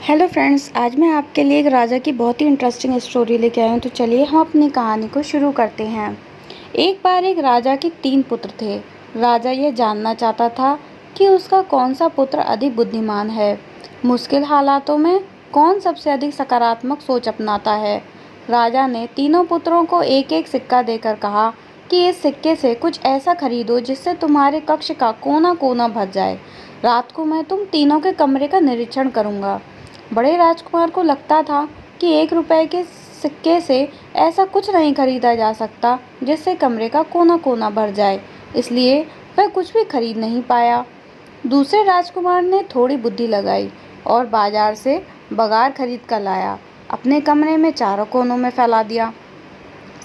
Hello friends, आज मैं आपके लिए एक राजा की बहुत ही इंटरेस्टिंग स्टोरी लेके आया हूँ। तो चलिए हम अपनी कहानी को शुरू करते हैं। एक बार एक राजा के 3 पुत्र थे। राजा यह जानना चाहता था कि उसका कौन सा पुत्र अधिक बुद्धिमान है, मुश्किल हालातों में कौन सबसे अधिक सकारात्मक सोच अपनाता है। राजा ने तीनों पुत्रों को एक एक सिक्का देकर कहा कि इस सिक्के से कुछ ऐसा खरीदो जिससे तुम्हारे कक्ष का कोना कोना भर जाए। रात को मैं तुम तीनों के कमरे का निरीक्षण करूँगा। बड़े राजकुमार को लगता था कि 1 रुपए के सिक्के से ऐसा कुछ नहीं खरीदा जा सकता जिससे कमरे का कोना कोना भर जाए, इसलिए वह कुछ भी खरीद नहीं पाया। दूसरे राजकुमार ने थोड़ी बुद्धि लगाई और बाजार से बगार खरीद कर लाया, अपने कमरे में चारों कोनों में फैला दिया।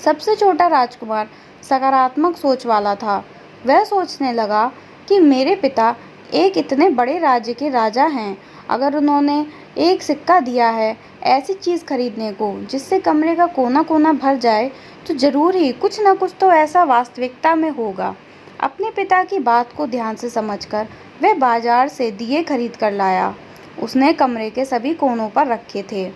सबसे छोटा राजकुमार सकारात्मक सोच वाला था। वह सोचने लगा कि मेरे पिता एक इतने बड़े राज्य के राजा हैं, अगर उन्होंने एक सिक्का दिया है ऐसी चीज़ खरीदने को जिससे कमरे का कोना कोना भर जाए, तो ज़रूर ही कुछ न कुछ तो ऐसा वास्तविकता में होगा। अपने पिता की बात को ध्यान से समझकर वह बाजार से दिए खरीद कर लाया। उसने कमरे के सभी कोनों पर रखे थे।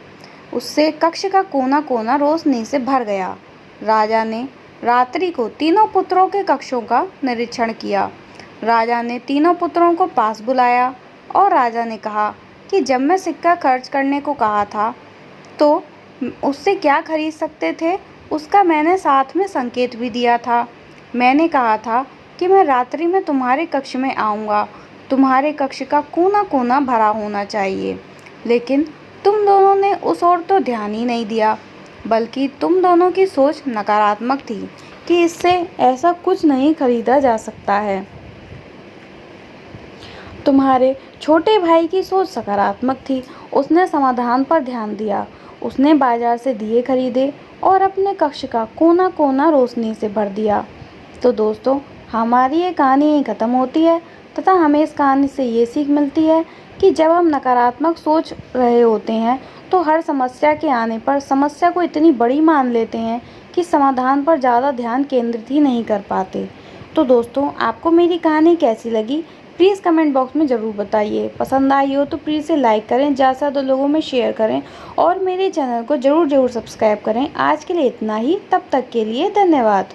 उससे कक्ष का कोना कोना रोशनी से भर गया। राजा ने रात्रि को तीनों पुत्रों के कक्षों का निरीक्षण किया। राजा ने तीनों पुत्रों को पास बुलाया और राजा ने कहा कि जब मैं सिक्का खर्च करने को कहा था तो उससे क्या खरीद सकते थे, उसका मैंने साथ में संकेत भी दिया था। मैंने कहा था कि मैं रात्रि में तुम्हारे कक्ष में आऊँगा, तुम्हारे कक्ष का कोना कोना भरा होना चाहिए, लेकिन तुम दोनों ने उस ओर तो ध्यान ही नहीं दिया, बल्कि तुम दोनों की सोच नकारात्मक थी कि इससे ऐसा कुछ नहीं खरीदा जा सकता है। तुम्हारे छोटे भाई की सोच सकारात्मक थी, उसने समाधान पर ध्यान दिया। उसने बाजार से दिए खरीदे और अपने कक्ष का कोना कोना रोशनी से भर दिया। तो दोस्तों, हमारी ये कहानी यहीं ख़त्म होती है तथा हमें इस कहानी से ये सीख मिलती है कि जब हम नकारात्मक सोच रहे होते हैं तो हर समस्या के आने पर समस्या को इतनी बड़ी मान लेते हैं कि समाधान पर ज़्यादा ध्यान केंद्रित ही नहीं कर पाते। तो दोस्तों, आपको मेरी कहानी कैसी लगी प्लीज़ कमेंट बॉक्स में ज़रूर बताइए। पसंद आई हो तो प्लीज़ इसे लाइक करें, ज़्यादा से ज़्यादा लोगों में शेयर करें और मेरे चैनल को ज़रूर सब्सक्राइब करें। आज के लिए इतना ही, तब तक के लिए धन्यवाद।